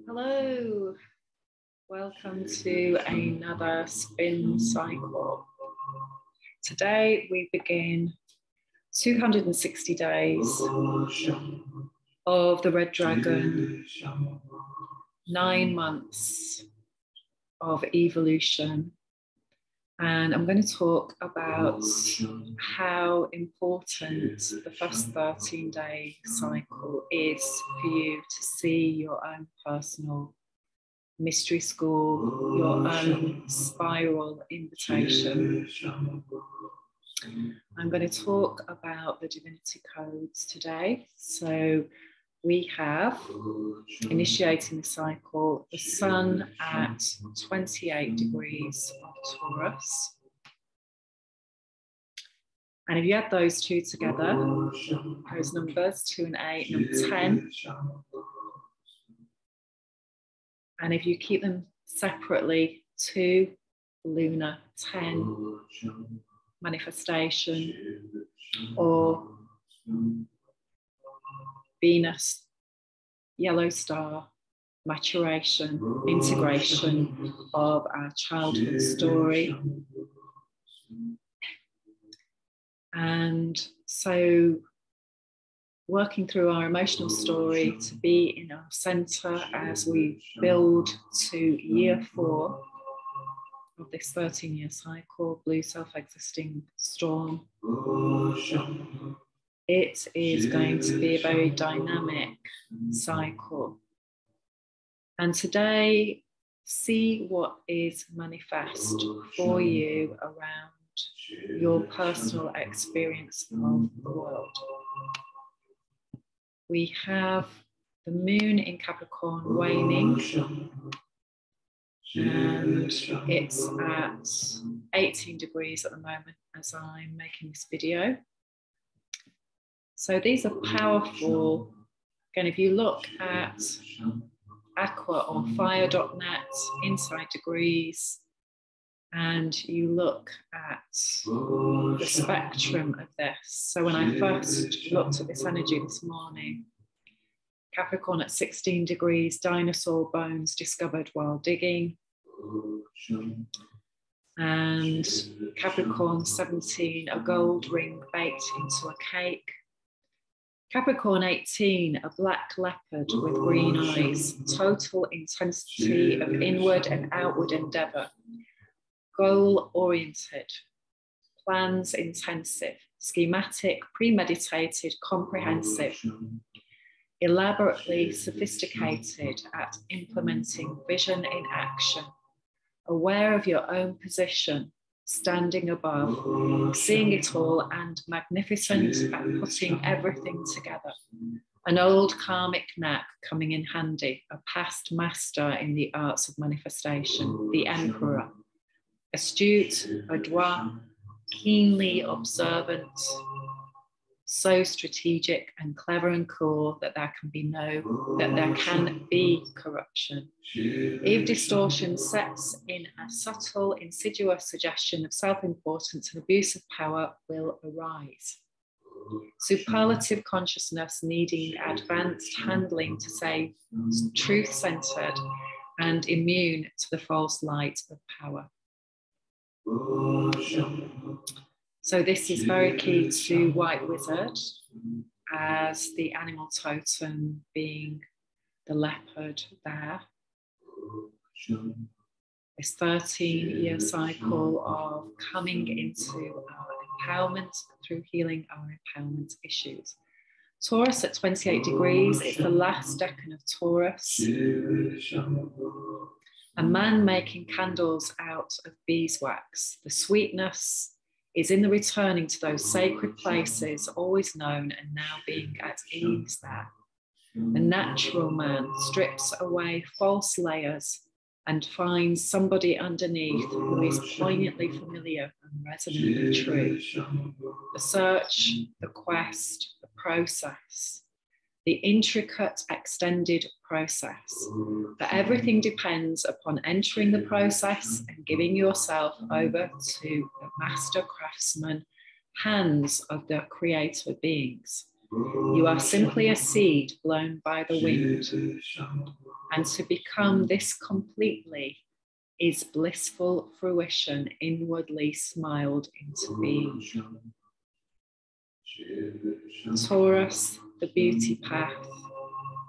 Hello, welcome to another spin cycle. Today we begin 260 days of the Red Dragon, 9 months of evolution. And I'm going to talk about how important the first 13-day cycle is for you to see your own personal mystery school, your own spiral invitation. I'm going to talk about the divinity codes today. So we have, initiating the cycle, the Sun at 28 degrees of Taurus. And if you add those two together, those numbers, 2 and 8, number 10. And if you keep them separately, 2, lunar, 10, manifestation, or Venus, yellow star, maturation, integration of our childhood story. And so working through our emotional story to be in our center as we build to year 4 of this 13-year cycle, blue self-existing storm. It is going to be a very dynamic cycle. And today, see what is manifest for you around your personal experience of the world. We have the moon in Capricorn waning, and it's at 18 degrees at the moment as I'm making this video. So these are powerful. Again, if you look at aqua or fire.net, inside degrees, and you look at the spectrum of this. So when I first looked at this energy this morning, Capricorn at 16 degrees, dinosaur bones discovered while digging. And Capricorn 17, a gold ring baked into a cake. Capricorn 18, a black leopard with green eyes, total intensity of inward and outward endeavor. Goal-oriented, plans intensive, schematic, premeditated, comprehensive, elaborately sophisticated at implementing vision in action, aware of your own position, standing above, seeing it all and magnificent at putting everything together. An old karmic knack coming in handy, a past master in the arts of manifestation, the emperor. Astute, adroit, keenly observant, so strategic and clever and cool that there can be corruption. If distortion sets in a subtle, insidious suggestion of self-importance and abuse of power will arise. Superlative consciousness needing advanced handling to stay truth-centered and immune to the false light of power. So this is very key to White Wizard, as the animal totem being the leopard there. This 13-year cycle of coming into our empowerment through healing our empowerment issues. Taurus at 28 degrees is the last decan of Taurus. A man making candles out of beeswax. The sweetness is in the returning to those sacred places, always known and now being at ease there. The natural man strips away false layers and finds somebody underneath who is poignantly familiar and resonantly true. The search, the quest, the process, the intricate extended process. But everything depends upon entering the process and giving yourself over to the master craftsman hands of the creator beings. You are simply a seed blown by the wind, and to become this completely is blissful fruition inwardly smiled into being. Taurus, the beauty path,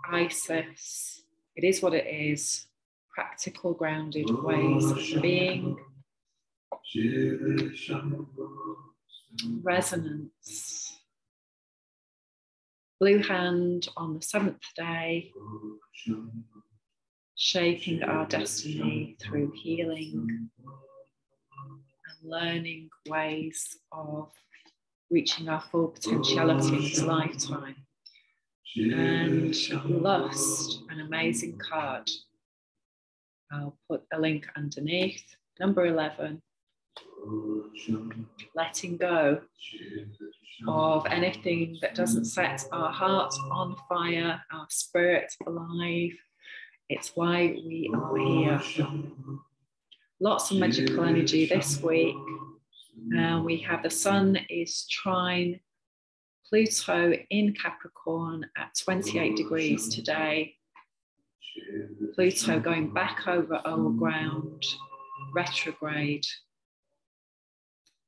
Isis, it is what it is, practical grounded ways of being, resonance, blue hand on the 7th day, shaping our destiny through healing and learning ways of reaching our full potentiality in this lifetime. And lust, an amazing card. I'll put a link underneath. Number 11, letting go of anything that doesn't set our heart on fire, our spirit alive. It's why we are here. Lots of magical energy this week. We have the Sun is trine Pluto in Capricorn at 28 degrees today. Pluto going back over old ground, retrograde.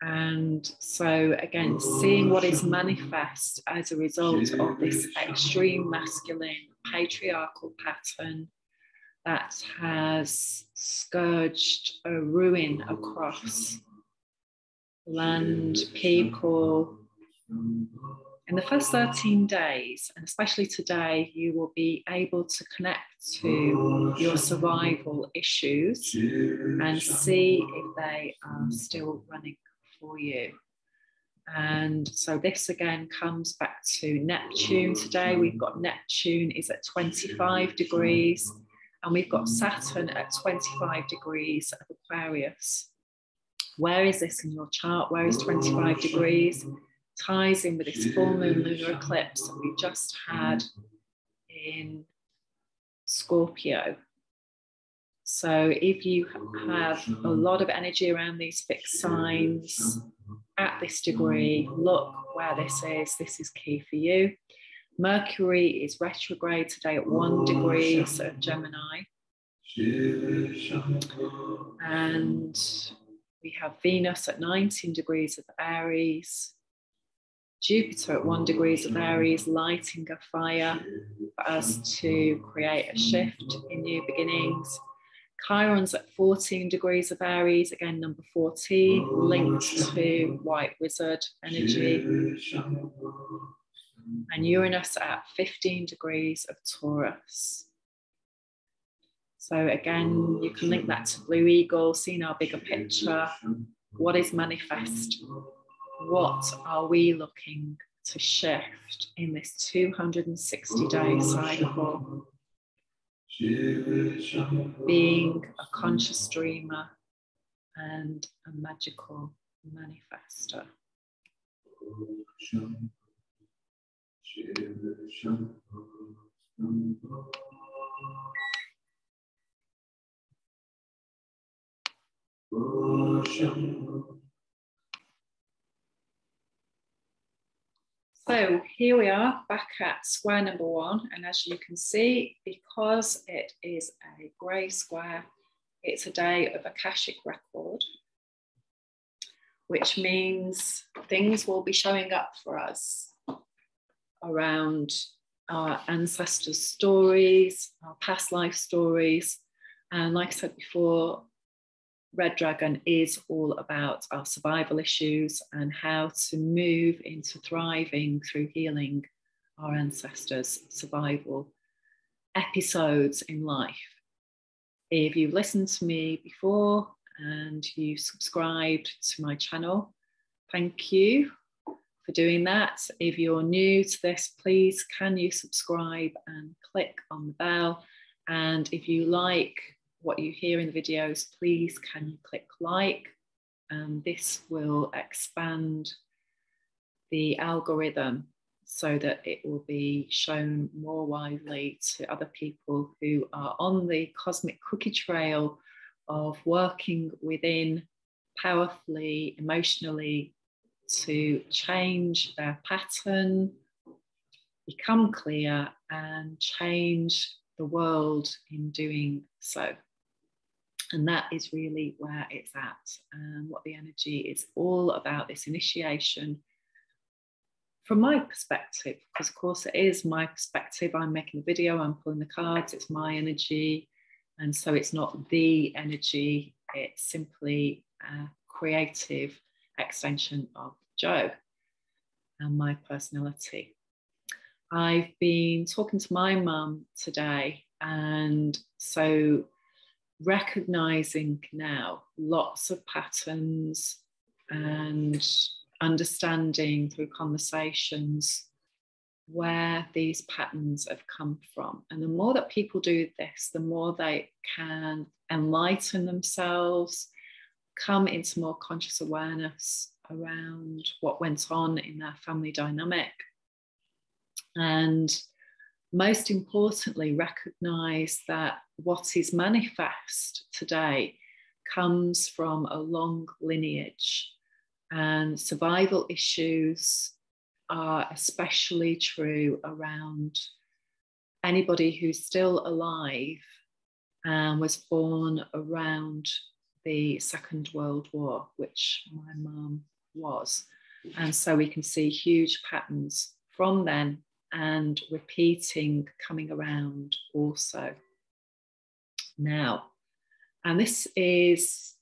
And so again, seeing what is manifest as a result of this extreme masculine patriarchal pattern that has scourged a ruin across land, people. In the first 13 days, and especially today, you will be able to connect to your survival issues and see if they are still running for you. And so this again comes back to Neptune today. We've got Neptune is at 25 degrees, and we've got Saturn at 25 degrees of Aquarius. Where is this in your chart? Where is 25 degrees? Ties in with this full moon lunar eclipse that we just had in Scorpio. So if you have a lot of energy around these fixed signs at this degree, look where this is. This is key for you. Mercury is retrograde today at 1 degree of Gemini. And we have Venus at 19 degrees of Aries. Jupiter at 1 degree of Aries, lighting a fire for us to create a shift in new beginnings. Chiron's at 14 degrees of Aries, again number 14, linked to White Wizard energy. And Uranus at 15 degrees of Taurus. So again, you can link that to Blue Eagle, seeing our bigger picture. What is manifest? What are we looking to shift in this 260-day cycle? Being a conscious dreamer and a magical manifester. So here we are back at square number 1, and as you can see, because it is a grey square, it's a day of Akashic record, which means things will be showing up for us around our ancestors' stories, our past life stories. And like I said before, Red Dragon is all about our survival issues and how to move into thriving through healing our ancestors' survival episodes in life. If you've listened to me before and you subscribed to my channel, thank you for doing that. If you're new to this, please can you subscribe and click on the bell. And if you like what you hear in the videos, please can you click like, and this will expand the algorithm so that it will be shown more widely to other people who are on the cosmic cookie trail of working within powerfully, emotionally, to change their pattern become clear and change the world in doing so. And that is really where it's at, and what the energy is all about, this initiation. From my perspective, because of course it is my perspective, I'm making a video, I'm pulling the cards, it's my energy. And so it's not the energy, it's simply a creative extension of Joe and my personality. I've been talking to my mum today, and so recognizing now lots of patterns and understanding through conversations where these patterns have come from. And the more that people do this, the more they can enlighten themselves, come into more conscious awareness around what went on in their family dynamic, and most importantly, recognize that what is manifest today comes from a long lineage, and survival issues are especially true around anybody who's still alive and was born around the Second World War, which my mum was. And so we can see huge patterns from then and repeating, coming around also now. And this is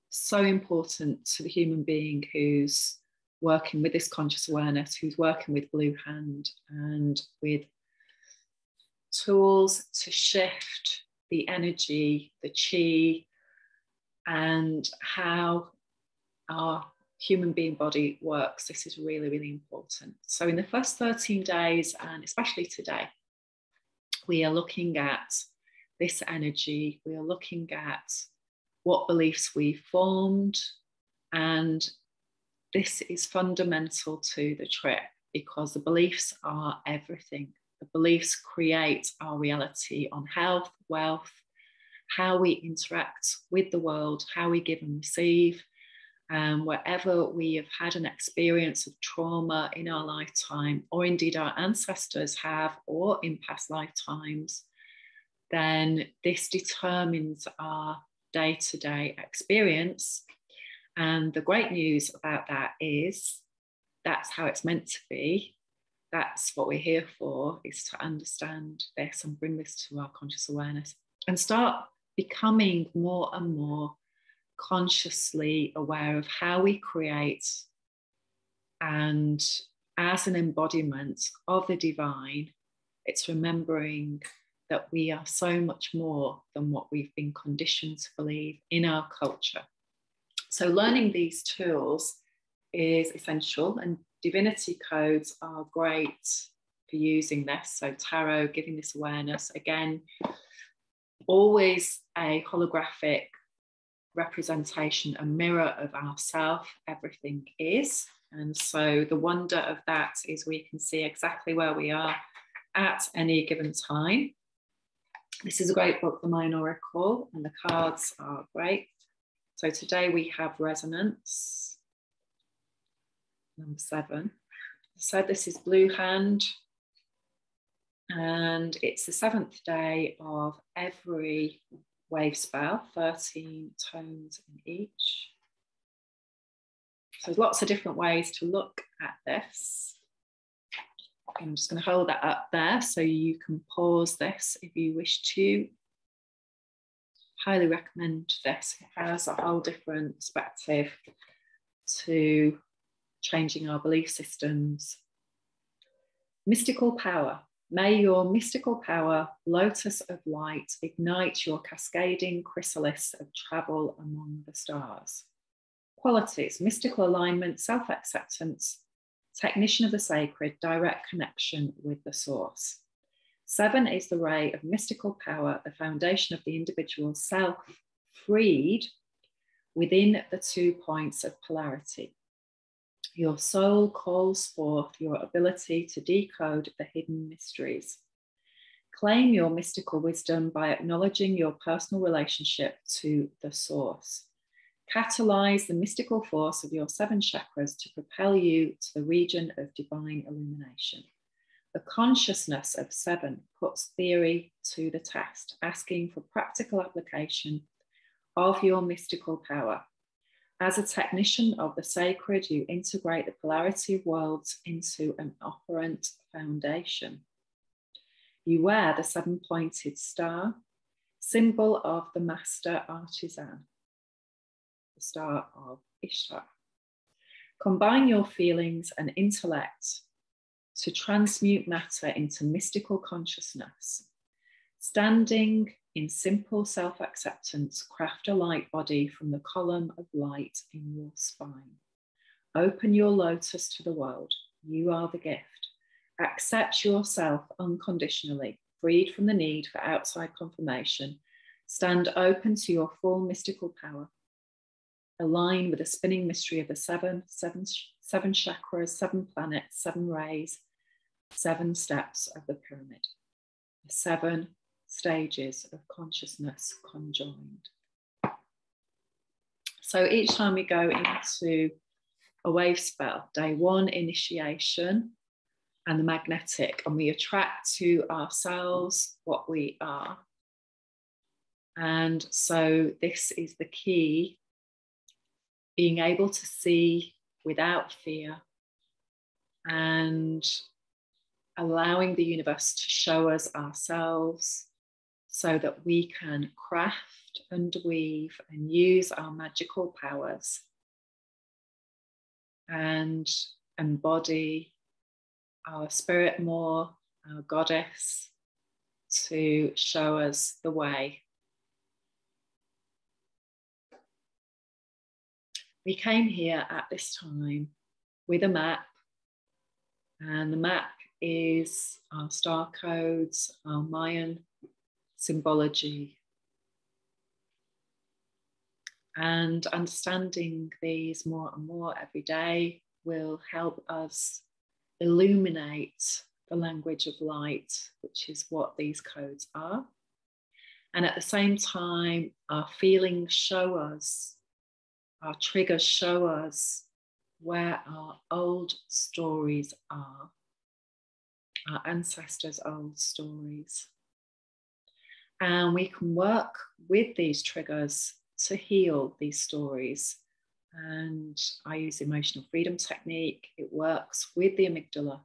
so important to the human being who's working with this conscious awareness, who's working with Blue Hand and with tools to shift the energy, the chi, and how our human being body works. This is really, really important. So in the first 13 days, and especially today, we are looking at this energy. We are looking at what beliefs we formed, and this is fundamental to the trip because the beliefs are everything. The beliefs create our reality on health, wealth, how we interact with the world, how we give and receive. Wherever we have had an experience of trauma in our lifetime, or indeed our ancestors have, or in past lifetimes, then this determines our day-to-day experience. And the great news about that is that's how it's meant to be. That's what we're here for, is to understand this and bring this to our conscious awareness and start becoming more and more consciously aware of how we create, and as an embodiment of the divine, it's remembering that we are so much more than what we've been conditioned to believe in our culture. So learning these tools is essential, and divinity codes are great for using this. So tarot, giving this awareness, again, always a holographic representation, a mirror of ourself. Everything is. And so the wonder of that is we can see exactly where we are at any given time. This is a great book, The Mayan Oracle, and the cards are great. So today we have Resonance, number 7. So this is Blue Hand, and it's the 7th day of every wave spell, 13 tones in each. So there's lots of different ways to look at this. I'm just going to hold that up there so you can pause this if you wish to. Highly recommend this. It has a whole different perspective to changing our belief systems. Mystical power. May your mystical power, lotus of light, ignite your cascading chrysalis of travel among the stars. Qualities: mystical alignment, self-acceptance, technician of the sacred, direct connection with the source. 7 is the ray of mystical power, the foundation of the individual self, freed within the 2 points of polarity. Your soul calls forth your ability to decode the hidden mysteries. Claim your mystical wisdom by acknowledging your personal relationship to the source. Catalyze the mystical force of your 7 chakras to propel you to the region of divine illumination. The consciousness of 7 puts theory to the test, asking for practical application of your mystical power. As a technician of the sacred, you integrate the polarity of worlds into an operant foundation. You wear the 7-pointed star, symbol of the master artisan, the star of Ishtar. Combine your feelings and intellect to transmute matter into mystical consciousness. Standing in simple self-acceptance, craft a light body from the column of light in your spine. Open your lotus to the world. You are the gift. Accept yourself unconditionally, freed from the need for outside confirmation. Stand open to your full mystical power. Align with the spinning mystery of the seven chakras, 7 planets, 7 rays, 7 steps of the pyramid. The 7 stages of consciousness conjoined. So each time we go into a wave spell, day 1, initiation, and the magnetic, and we attract to ourselves what we are. And so this is the key, being able to see without fear and allowing the universe to show us ourselves so that we can craft and weave and use our magical powers and embody our spirit more, our goddess, to show us the way. We came here at this time with a map, and the map is our star codes, our Mayan symbology. And understanding these more and more every day will help us illuminate the language of light, which is what these codes are. And at the same time, our feelings show us, our triggers show us where our old stories are, our ancestors' old stories. And we can work with these triggers to heal these stories. And I use the emotional freedom technique. It works with the amygdala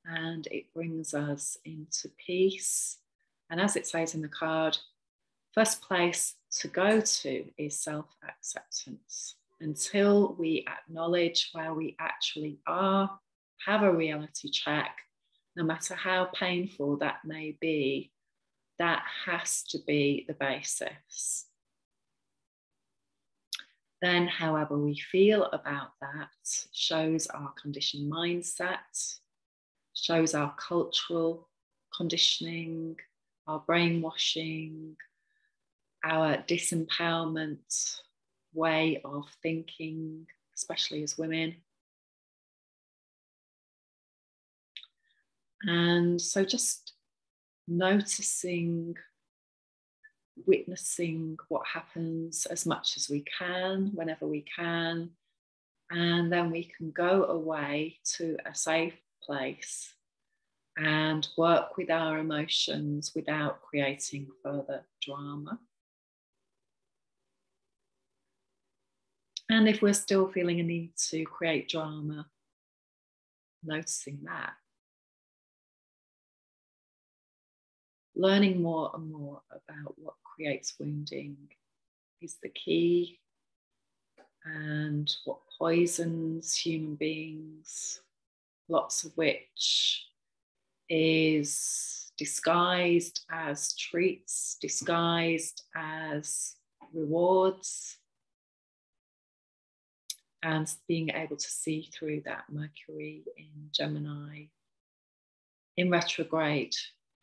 and it brings us into peace. And as it says in the card, first place to go to is self-acceptance. Until we acknowledge where we actually are, have a reality check, no matter how painful that may be, that has to be the basis. Then, however we feel about that shows our conditioned mindset, shows our cultural conditioning, our brainwashing, our disempowerment way of thinking, especially as women. And so just noticing, witnessing what happens as much as we can, whenever we can, and then we can go away to a safe place and work with our emotions without creating further drama. And if we're still feeling a need to create drama, noticing that. Learning more and more about what creates wounding is the key, and what poisons human beings, lots of which is disguised as treats, disguised as rewards, and being able to see through that. Mercury in Gemini in retrograde,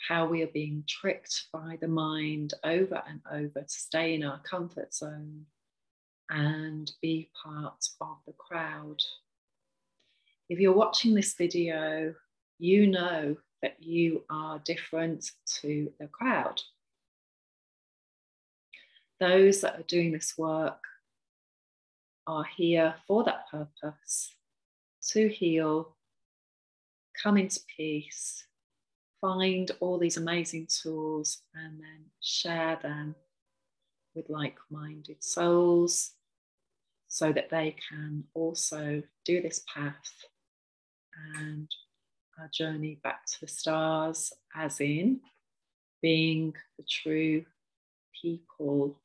how we are being tricked by the mind over and over to stay in our comfort zone and be part of the crowd. If you're watching this video, you know that you are different to the crowd. Those that are doing this work are here for that purpose, to heal, come into peace, find all these amazing tools, and then share them with like-minded souls so that they can also do this path and our journey back to the stars, as in being the true people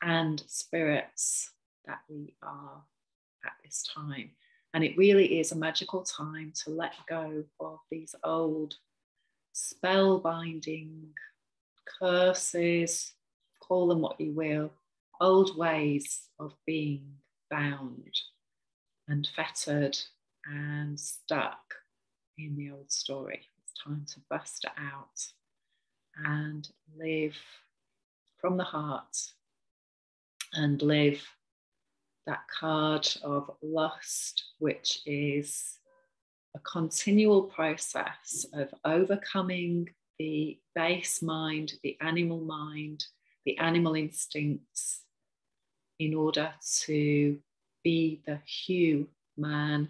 and spirits that we are at this time. And it really is a magical time to let go of these old spellbinding curses, call them what you will, old ways of being bound and fettered and stuck in the old story. It's time to bust it out and live from the heart and live that card of lust, which is a continual process of overcoming the base mind, the animal instincts, in order to be the human,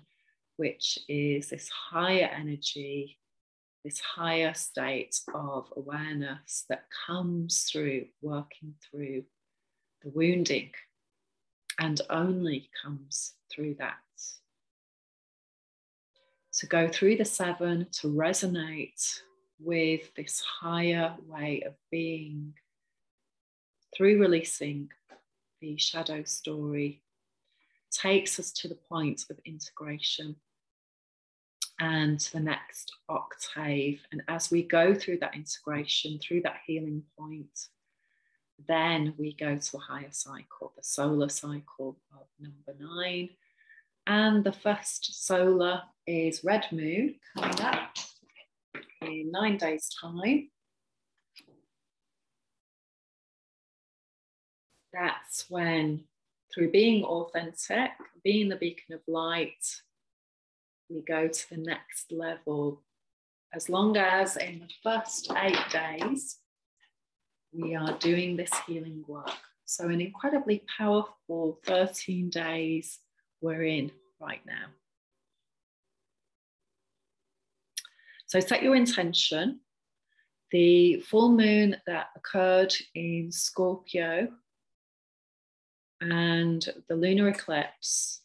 which is this higher energy, this higher state of awareness that comes through working through the wounding, and only comes through that. To go through the 7, to resonate with this higher way of being through releasing the shadow story, takes us to the point of integration and to the next octave. And as we go through that integration, through that healing point, then we go to a higher cycle, the solar cycle of number 9. And the first solar is Red Moon coming up in 9 days' time. That's when, through being authentic, being the beacon of light, we go to the next level. As long as in the first 8 days, we are doing this healing work. So an incredibly powerful 13 days we're in right now. So set your intention. The full moon that occurred in Scorpio and the lunar eclipse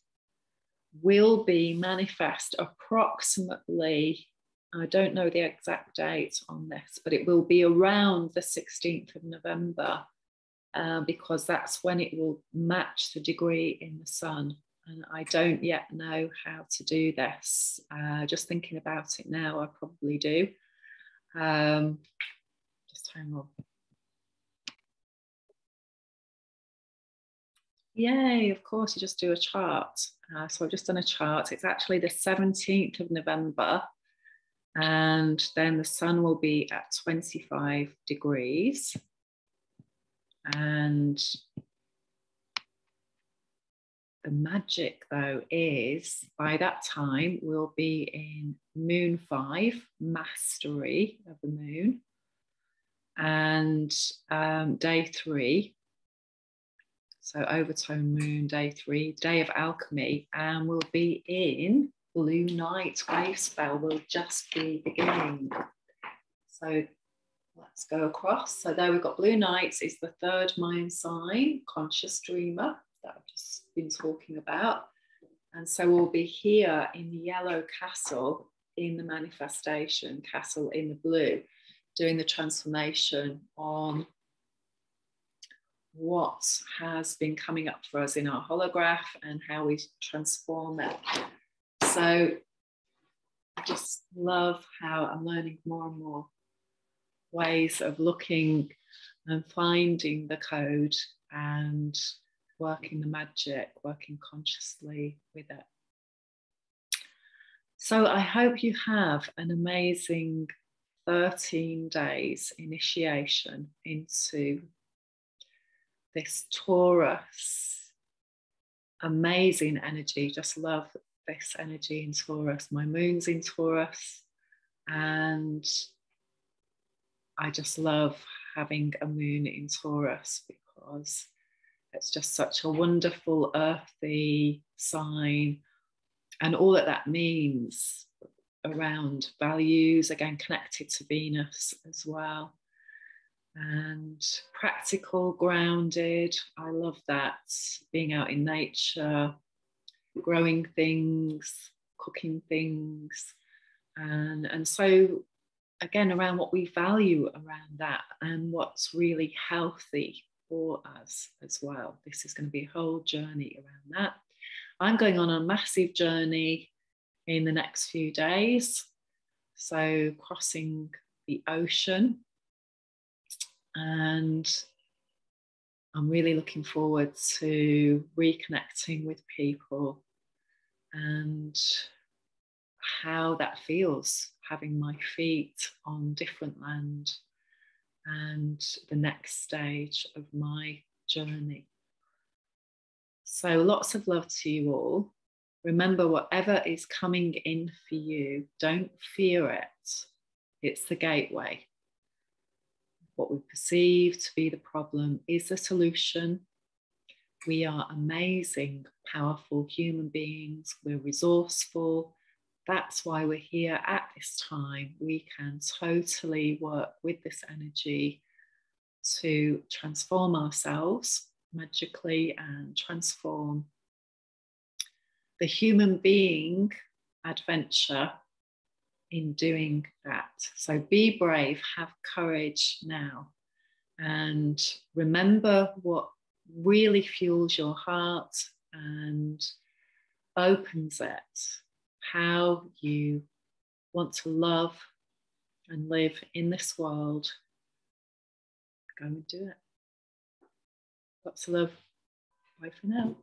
will be manifest approximately, I don't know the exact date on this, but it will be around the 16th of November, because that's when it will match the degree in the sun. And I don't yet know how to do this. Just thinking about it now, I probably do. Just hang on. Yay, of course, you just do a chart. So I've just done a chart. It's actually the 17th of November. And then the sun will be at 25 degrees. And the magic, though, is by that time we'll be in moon 5, mastery of the moon, and day 3. So overtone moon, day 3, day of alchemy, and we'll be in blue night. Wave spell will just be beginning. So let's go across. So there we've got blue nights is the 3rd mind sign, conscious dreamer, that I've just been talking about. And so we'll be here in the yellow castle, in the manifestation castle in the blue, doing the transformation on what has been coming up for us in our holograph and how we transform it. So I just love how I'm learning more and more ways of looking and finding the code and working the magic, working consciously with it. So I hope you have an amazing 13 days initiation into this Taurus, amazing energy. Just love this energy in Taurus. My moon's in Taurus, and I just love having a moon in Taurus because it's just such a wonderful earthy sign, and all that that means around values, again connected to Venus as well. And practical, grounded. I love that. Being out in nature, growing things, cooking things. And so, again, around what we value around that and what's really healthy for us as well. This is going to be a whole journey around that. I'm going on a massive journey in the next few days. So crossing the ocean. And I'm really looking forward to reconnecting with people and how that feels, having my feet on different land and the next stage of my journey. So lots of love to you all. Remember, whatever is coming in for you, don't fear it. It's the gateway. What we perceive to be the problem is the solution. We are amazing, powerful human beings. We're resourceful. That's why we're here at this time. We can totally work with this energy to transform ourselves magically and transform the human being adventure in doing that. So be brave, have courage now, and remember what really fuels your heart and opens it, how you want to love and live in this world. Go and do it. Lots of love. Bye for now.